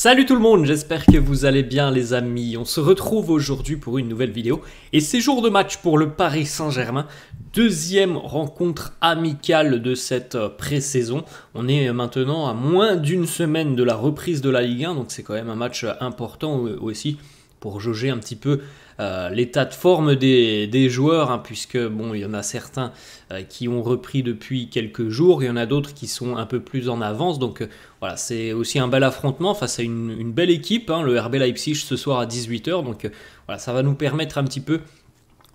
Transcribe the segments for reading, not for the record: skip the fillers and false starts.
Salut tout le monde, j'espère que vous allez bien les amis. On se retrouve aujourd'hui pour une nouvelle vidéo et c'est jour de match pour le Paris Saint-Germain. Deuxième rencontre amicale de cette pré-saison. On est maintenant à moins d'une semaine de la reprise de la Ligue 1, donc c'est quand même un match important aussi pour jauger un petit peu l'état de forme des joueurs, hein, puisque bon, il y en a certains qui ont repris depuis quelques jours, il y en a d'autres qui sont un peu plus en avance, donc voilà, c'est aussi un bel affrontement face à une belle équipe, hein, le RB Leipzig ce soir à 18 h, donc voilà, ça va nous permettre un petit peu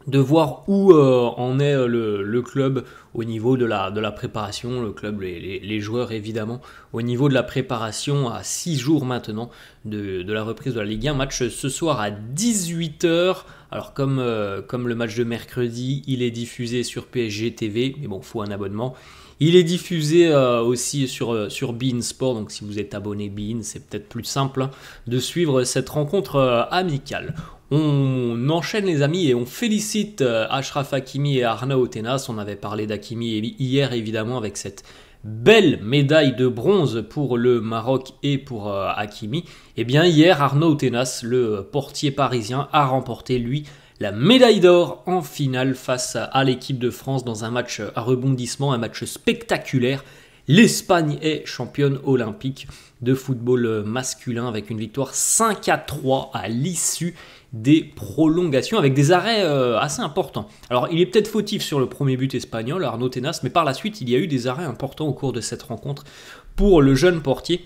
de voir où en est le club au niveau de la préparation, le club, les joueurs évidemment, au niveau de la préparation à 6 jours maintenant de la reprise de la Ligue 1. Match ce soir à 18 h. Alors comme le match de mercredi, il est diffusé sur PSG TV, mais bon, il faut un abonnement. Il est diffusé aussi sur beIN Sport, donc si vous êtes abonné beIN, c'est peut-être plus simple hein, de suivre cette rencontre amicale. On enchaîne les amis et on félicite Achraf Hakimi et Arnaut Tenas. On avait parlé d'Hakimi hier évidemment avec cette belle médaille de bronze pour le Maroc et pour Hakimi. Et bien hier, Arnaut Tenas, le portier parisien, a remporté lui la médaille d'or en finale face à l'équipe de France dans un match à rebondissement, un match spectaculaire. L'Espagne est championne olympique de football masculin avec une victoire 5-3 à l'issue des prolongations avec des arrêts assez importants. Alors il est peut-être fautif sur le premier but espagnol, Arnaut Tenas, mais par la suite il y a eu des arrêts importants au cours de cette rencontre pour le jeune portier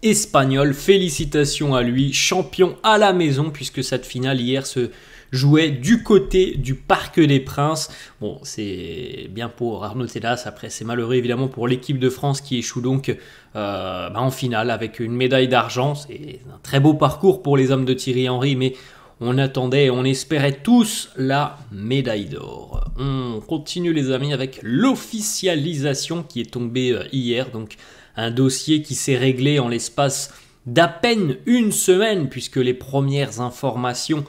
espagnol. Félicitations à lui, champion à la maison puisque cette finale hier se jouait du côté du Parc des Princes. Bon, c'est bien pour Arnaut Tenas, après c'est malheureux évidemment pour l'équipe de France qui échoue donc en finale avec une médaille d'argent. C'est un très beau parcours pour les hommes de Thierry Henry, mais on attendait et on espérait tous la médaille d'or. On continue les amis avec l'officialisation qui est tombée hier, donc un dossier qui s'est réglé en l'espace d'à peine une semaine, puisque les premières informations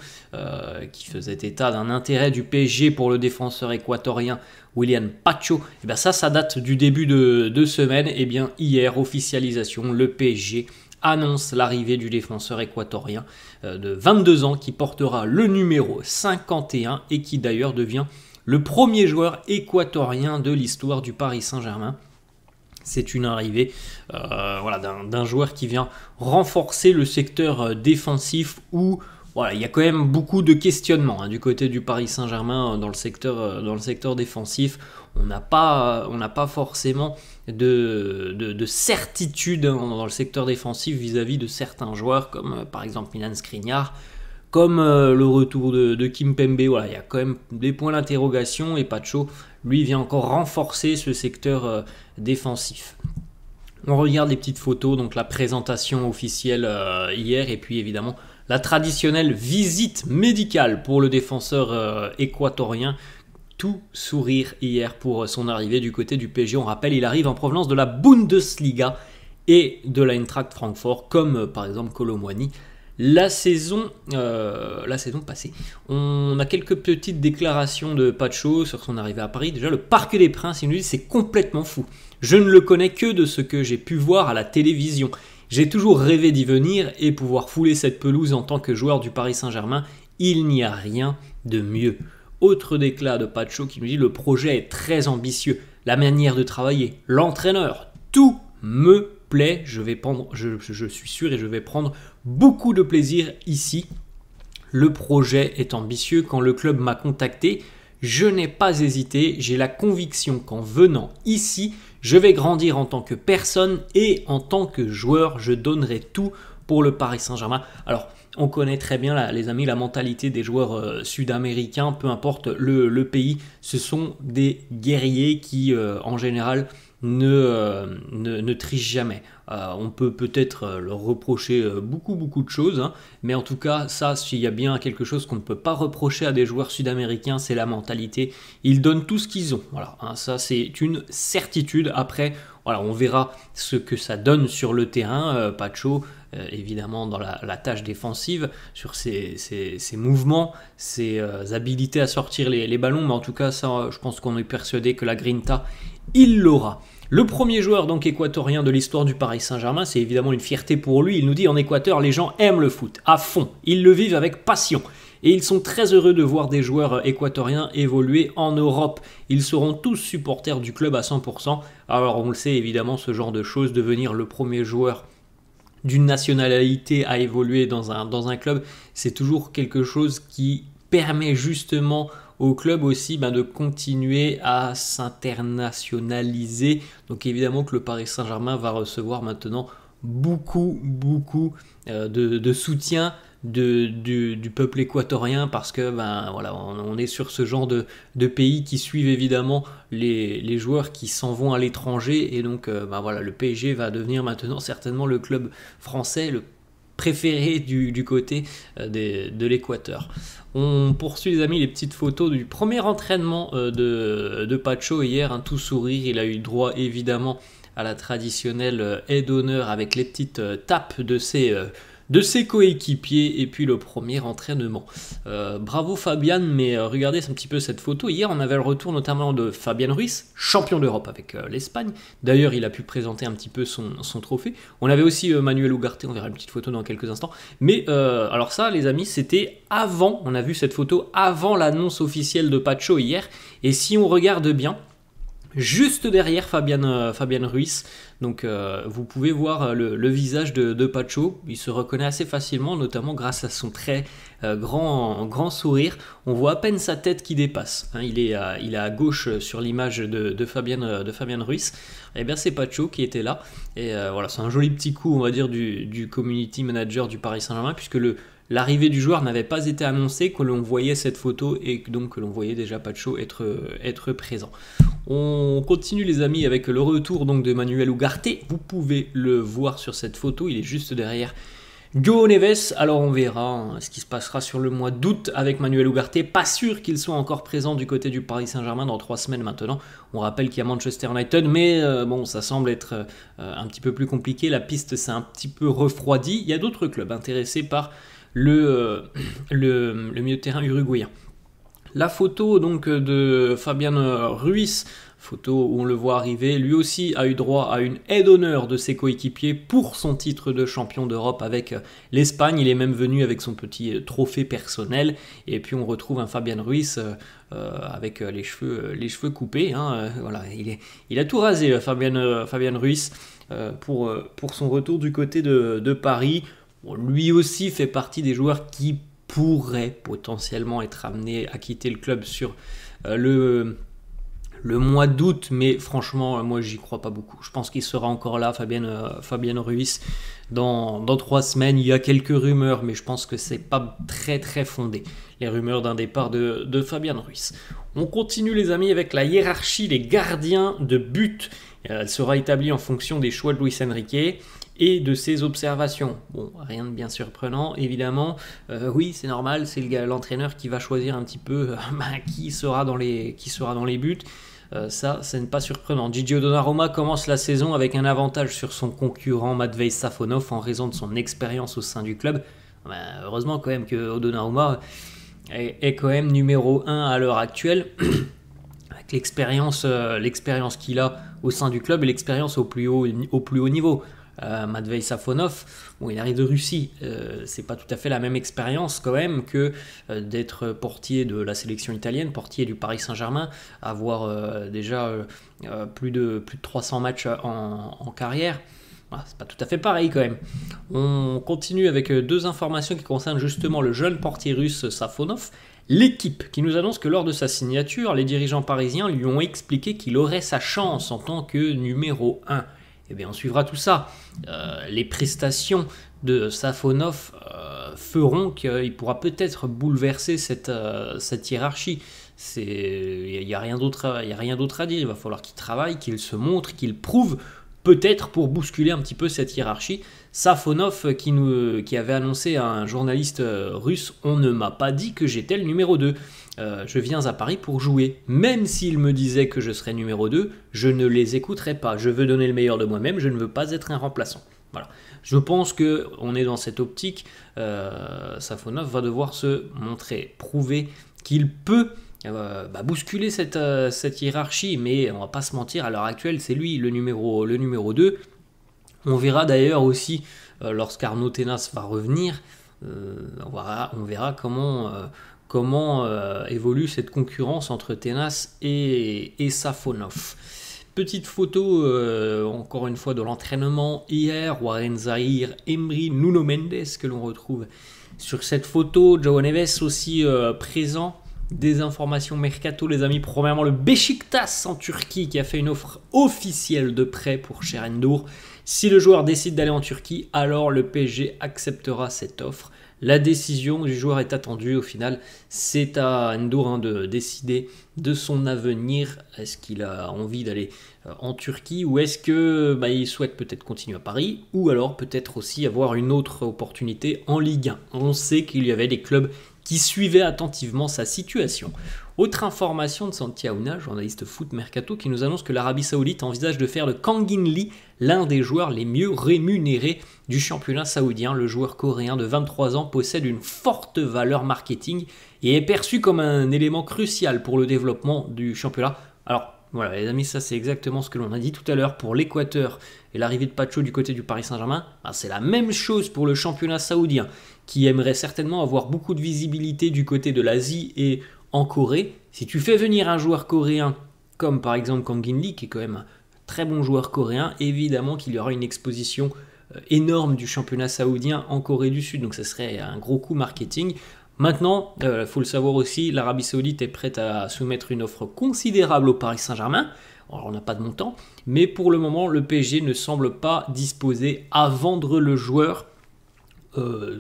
qui faisaient état d'un intérêt du PSG pour le défenseur équatorien William Pacho, et bien ça date du début de semaine. Et bien hier, officialisation, le PSG annonce l'arrivée du défenseur équatorien de 22 ans qui portera le numéro 51 et qui d'ailleurs devient le premier joueur équatorien de l'histoire du Paris Saint-Germain. C'est une arrivée d'un joueur qui vient renforcer le secteur défensif où voilà, il y a quand même beaucoup de questionnements hein, du côté du Paris Saint-Germain dans le secteur défensif. On n'a pas forcément de certitude hein, dans le secteur défensif vis-à-vis de certains joueurs comme par exemple Milan Skriniar, comme le retour de Kimpembe. Voilà, il y a quand même des points d'interrogation et Pacho, lui, vient encore renforcer ce secteur défensif. On regarde les petites photos, donc la présentation officielle hier et puis évidemment la traditionnelle visite médicale pour le défenseur équatorien. Tout sourire hier pour son arrivée du côté du PSG. On rappelle, il arrive en provenance de la Bundesliga et de l'Eintracht Francfort, comme par exemple Kolo Muani la saison passée. On a quelques petites déclarations de Pacho sur son arrivée à Paris. Déjà, le Parc des Princes, il nous dit c'est complètement fou. Je ne le connais que de ce que j'ai pu voir à la télévision. J'ai toujours rêvé d'y venir et pouvoir fouler cette pelouse en tant que joueur du Paris Saint-Germain. Il n'y a rien de mieux. Autre déclat de Pacho qui nous dit le projet est très ambitieux. La manière de travailler, l'entraîneur, tout me plaît. Je suis sûr et je vais prendre beaucoup de plaisir ici. Le projet est ambitieux. Quand le club m'a contacté, je n'ai pas hésité. J'ai la conviction qu'en venant ici, je vais grandir en tant que personne et en tant que joueur. Je donnerai tout pour le Paris Saint-Germain. Alors, on connaît très bien, les amis, la mentalité des joueurs sud-américains, peu importe le pays. Ce sont des guerriers qui, en général, ne trichent jamais. On peut peut-être leur reprocher beaucoup de choses, hein, mais en tout cas, ça, s'il y a bien quelque chose qu'on ne peut pas reprocher à des joueurs sud-américains, c'est la mentalité. Ils donnent tout ce qu'ils ont. Voilà, hein, ça, c'est une certitude. Après, voilà, on verra ce que ça donne sur le terrain. Pacho, évidemment, dans la tâche défensive, sur ses mouvements, ses habilités à sortir les ballons, mais en tout cas, ça, je pense qu'on est persuadé que la Grinta, il l'aura. Le premier joueur donc équatorien de l'histoire du Paris Saint-Germain, c'est évidemment une fierté pour lui. Il nous dit en Équateur, les gens aiment le foot, à fond, ils le vivent avec passion. Et ils sont très heureux de voir des joueurs équatoriens évoluer en Europe. Ils seront tous supporters du club à 100%. Alors on le sait évidemment, ce genre de choses, devenir le premier joueur d'une nationalité à évoluer dans un club, c'est toujours quelque chose qui permet justement au club aussi de continuer à s'internationaliser. Donc évidemment que le Paris Saint-Germain va recevoir maintenant beaucoup de soutien du peuple équatorien, parce que voilà, on est sur ce genre de pays qui suivent évidemment les joueurs qui s'en vont à l'étranger, et donc voilà, le PSG va devenir maintenant certainement le club français le préféré du côté de l'Équateur. On poursuit les amis les petites photos du premier entraînement de Pacho hier, tout sourire. Il a eu droit évidemment à la traditionnelle aide d'honneur avec les petites tapes de ses coéquipiers, et puis le premier entraînement. Bravo Fabian, mais regardez un petit peu cette photo. Hier, on avait le retour notamment de Fabian Ruiz, champion d'Europe avec l'Espagne. D'ailleurs, il a pu présenter un petit peu son trophée. On avait aussi Manuel Ugarte, on verra une petite photo dans quelques instants. Mais alors ça, les amis, c'était avant, on a vu cette photo avant l'annonce officielle de Pacho hier. Et si on regarde bien, juste derrière Fabian Ruiz, donc vous pouvez voir le visage de Pacho. Il se reconnaît assez facilement, notamment grâce à son très grand sourire. On voit à peine sa tête qui dépasse. Il est à gauche sur l'image de Fabian Ruiz. Et bien c'est Pacho qui était là. Et voilà, c'est un joli petit coup, on va dire, du community manager du Paris Saint-Germain, puisque l'arrivée du joueur n'avait pas été annoncée, que l'on voyait cette photo et donc que l'on voyait déjà Pacho être présent. On continue les amis avec le retour donc de Manuel Ugarte. Vous pouvez le voir sur cette photo, il est juste derrière João Neves. Alors on verra ce qui se passera sur le mois d'août avec Manuel Ugarte. Pas sûr qu'il soit encore présent du côté du Paris Saint-Germain dans 3 semaines maintenant. On rappelle qu'il y a Manchester United, mais bon, ça semble être un petit peu plus compliqué. La piste s'est un petit peu refroidie. Il y a d'autres clubs intéressés par le milieu de terrain uruguayen. La photo donc de Fabian Ruiz, photo où on le voit arriver, lui aussi a eu droit à une aide d'honneur de ses coéquipiers pour son titre de champion d'Europe avec l'Espagne. Il est même venu avec son petit trophée personnel. Et puis on retrouve un Fabian Ruiz avec les cheveux coupés. Voilà, il a tout rasé, Fabian Ruiz, pour son retour du côté de Paris. Bon, lui aussi fait partie des joueurs qui pourrait potentiellement être amené à quitter le club sur le mois d'août, mais franchement moi j'y crois pas beaucoup. Je pense qu'il sera encore là, Fabian Ruiz, dans 3 semaines. Il y a quelques rumeurs, mais je pense que c'est pas très fondé, les rumeurs d'un départ de Fabian Ruiz. On continue les amis avec la hiérarchie des gardiens de but. Elle sera établie en fonction des choix de Luis Enrique et de ses observations. Bon, rien de bien surprenant, évidemment. Oui, c'est normal, c'est l'entraîneur qui va choisir un petit peu qui sera dans les buts. Ça, ce n'est pas surprenant. Gigio Donnarumma commence la saison avec un avantage sur son concurrent Matvei Safonov en raison de son expérience au sein du club. Heureusement quand même que Donnarumma est quand même numéro 1 à l'heure actuelle, avec l'expérience qu'il a au sein du club et l'expérience au plus haut niveau. Matvei Safonov, bon, il arrive de Russie, c'est pas tout à fait la même expérience quand même que d'être portier de la sélection italienne, portier du Paris Saint-Germain, avoir déjà plus de 300 matchs en carrière. Voilà, c'est pas tout à fait pareil quand même. On continue avec 2 informations qui concernent justement le jeune portier russe Safonov. L'équipe qui nous annonce que lors de sa signature, les dirigeants parisiens lui ont expliqué qu'il aurait sa chance en tant que numéro 1. Eh bien, on suivra tout ça. Les prestations de Safonov feront qu'il pourra peut-être bouleverser cette hiérarchie. Il n'y a rien d'autre à dire. Il va falloir qu'il travaille, qu'il se montre, qu'il prouve, peut-être pour bousculer un petit peu cette hiérarchie. Safonov qui avait annoncé à un journaliste russe: « On ne m'a pas dit que j'étais le numéro 2. Je viens à Paris pour jouer. Même s'ils me disaient que je serais numéro 2, je ne les écouterai pas. Je veux donner le meilleur de moi-même, je ne veux pas être un remplaçant. » Voilà. Je pense qu'on est dans cette optique. Safonov va devoir se montrer, prouver qu'il peut bousculer cette hiérarchie, mais on va pas se mentir, à l'heure actuelle, c'est lui le numéro 2. On verra d'ailleurs aussi, lorsqu'Arnaud Tenas va revenir, on verra comment évolue cette concurrence entre Tenas et Safonov. Petite photo, encore une fois, de l'entraînement hier, Warren Zahir, Emri, Nuno Mendes que l'on retrouve sur cette photo, João Neves aussi présent. Des informations mercato, les amis. Premièrement, le Beşiktaş en Turquie qui a fait une offre officielle de prêt pour Şerendur. Si le joueur décide d'aller en Turquie, alors le PSG acceptera cette offre. La décision du joueur est attendue. Au final, c'est à Ndour de décider de son avenir. Est-ce qu'il a envie d'aller en Turquie ou est-ce qu'il souhaite peut-être continuer à Paris ou alors peut-être aussi avoir une autre opportunité en Ligue 1. On sait qu'il y avait des clubs qui suivait attentivement sa situation. Autre information de Santi Aouna, journaliste foot mercato, qui nous annonce que l'Arabie Saoudite envisage de faire de Kangin Lee l'un des joueurs les mieux rémunérés du championnat saoudien. Le joueur coréen de 23 ans possède une forte valeur marketing et est perçu comme un élément crucial pour le développement du championnat. Alors voilà les amis, ça c'est exactement ce que l'on a dit tout à l'heure pour l'Équateur et l'arrivée de Pacho du côté du Paris Saint-Germain. C'est la même chose pour le championnat saoudien, qui aimerait certainement avoir beaucoup de visibilité du côté de l'Asie et en Corée. Si tu fais venir un joueur coréen, comme par exemple Kangin Lee, qui est quand même un très bon joueur coréen, évidemment qu'il y aura une exposition énorme du championnat saoudien en Corée du Sud, donc ce serait un gros coup marketing. Maintenant, il faut le savoir aussi, l'Arabie Saoudite est prête à soumettre une offre considérable au Paris Saint-Germain. Alors on n'a pas de montant, mais pour le moment, le PSG ne semble pas disposé à vendre le joueur.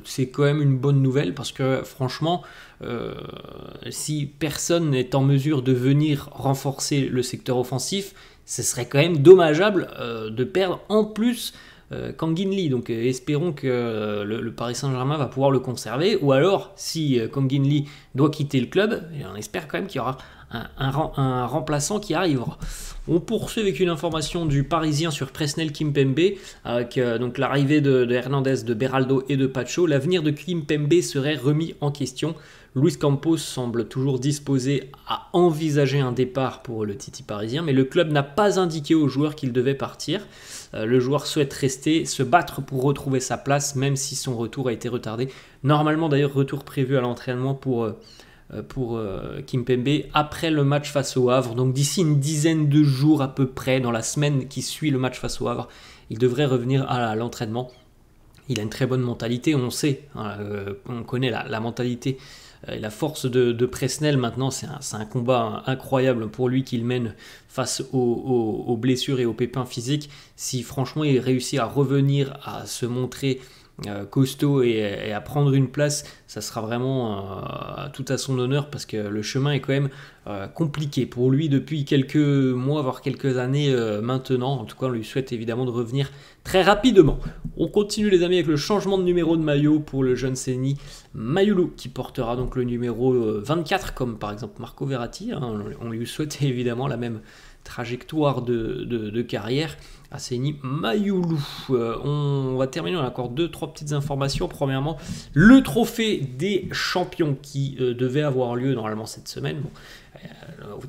C'est quand même une bonne nouvelle parce que franchement, si personne n'est en mesure de venir renforcer le secteur offensif, ce serait quand même dommageable de perdre en plus Kangin Lee. Donc espérons que le Paris Saint-Germain va pouvoir le conserver, ou alors si Kangin Lee doit quitter le club, on espère quand même qu'il y aura un remplaçant qui arrivera. On poursuit avec une information du Parisien sur Presnel Kimpembe, avec donc l'arrivée de Hernandez, de Beraldo et de Pacho. L'avenir de Kimpembe serait remis en question. Luis Campos semble toujours disposé à envisager un départ pour le Titi parisien, mais le club n'a pas indiqué au joueur qu'il devait partir. Le joueur souhaite rester, se battre pour retrouver sa place, même si son retour a été retardé. Normalement d'ailleurs, retour prévu à l'entraînement pour Kimpembe après le match face au Havre. Donc d'ici une dizaine de jours à peu près, dans la semaine qui suit le match face au Havre, il devrait revenir à l'entraînement. Il a une très bonne mentalité, on sait, on connaît la mentalité et la force de Presnel. Maintenant, c'est un combat incroyable pour lui qu'il mène face aux blessures et aux pépins physiques. Si franchement il réussit à revenir, à se montrer costaud et à prendre une place, ça sera vraiment tout à son honneur, parce que le chemin est quand même compliqué pour lui depuis quelques mois, voire quelques années maintenant. En tout cas, on lui souhaite évidemment de revenir très rapidement. On continue les amis avec le changement de numéro de maillot pour le jeune Seny Mayulu, qui portera donc le numéro 24 comme par exemple Marco Verratti. On lui souhaite évidemment la même trajectoire de carrière à Seny Mayulu. On va terminer, on a encore 2-3 petites informations. Premièrement, le trophée des champions qui devait avoir lieu normalement cette semaine.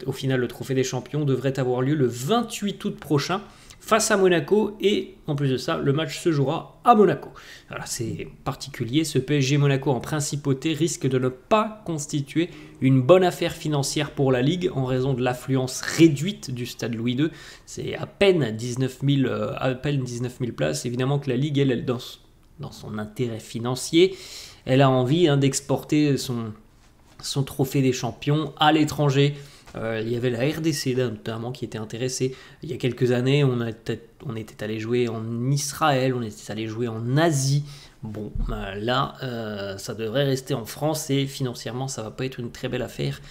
Au final, le trophée des champions devrait avoir lieu le 28 août prochain face à Monaco, et en plus de ça, le match se jouera à Monaco. Voilà, c'est particulier, ce PSG Monaco en principauté risque de ne pas constituer une bonne affaire financière pour la Ligue en raison de l'affluence réduite du stade Louis II. C'est à peine 19 000 places. Évidemment que la Ligue, elle dans son intérêt financier, elle a envie d'exporter son trophée des champions à l'étranger. Il y avait la RDC notamment qui était intéressée. Il y a quelques années, on était allé jouer en Israël, on était allé jouer en Asie. Bon, là, ça devrait rester en France, et financièrement, ça va pas être une très belle affaire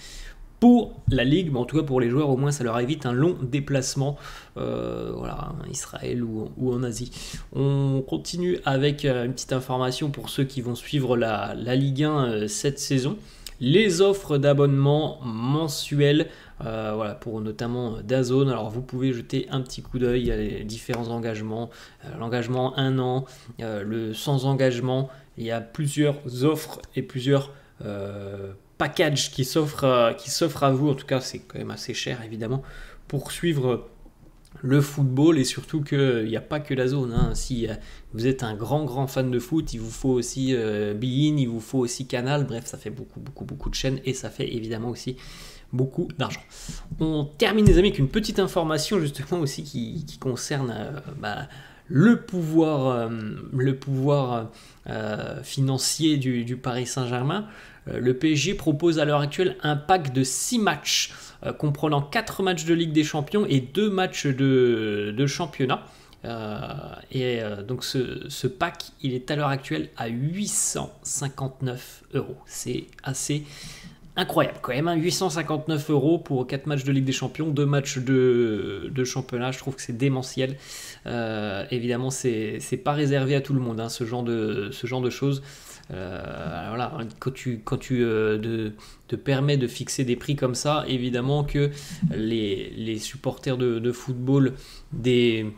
pour la Ligue, mais en tout cas pour les joueurs, au moins ça leur évite un long déplacement, en Israël ou en Asie. On continue avec une petite information pour ceux qui vont suivre la Ligue 1 cette saison. Les offres d'abonnement mensuels, pour notamment DAZN. Alors vous pouvez jeter un petit coup d'œil, il y a les différents engagements, l'engagement 1 an, le sans engagement. Il y a plusieurs offres et plusieurs package qui s'offre à vous. En tout cas, c'est quand même assez cher évidemment pour suivre le football, et surtout qu'il n'y a pas que la zone. Hein. Si vous êtes un grand fan de foot, il vous faut aussi beIN, il vous faut aussi Canal. Bref, ça fait beaucoup de chaînes, et ça fait évidemment aussi beaucoup d'argent. On termine les amis avec une petite information justement aussi qui concerne le pouvoir financier du Paris Saint-Germain. Le PSG propose à l'heure actuelle un pack de 6 matchs comprenant 4 matchs de Ligue des Champions et 2 matchs de championnat. Donc ce pack, il est à l'heure actuelle à 859 €. C'est assez incroyable quand même, hein. 859 € pour 4 matchs de Ligue des Champions, 2 matchs de championnat. Je trouve que c'est démentiel. Évidemment, c'est pas réservé à tout le monde, hein, ce genre de choses. Voilà, quand tu te permets de fixer des prix comme ça, évidemment que les supporters de football des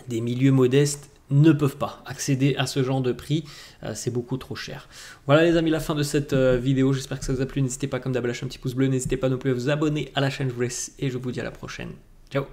milieux modestes ne peuvent pas accéder à ce genre de prix, c'est beaucoup trop cher. Voilà les amis, la fin de cette vidéo, j'espère que ça vous a plu. N'hésitez pas comme d'hab à lâcher un petit pouce bleu, n'hésitez pas non plus à vous abonner à la chaîne, je vous laisse et je vous dis à la prochaine. Ciao.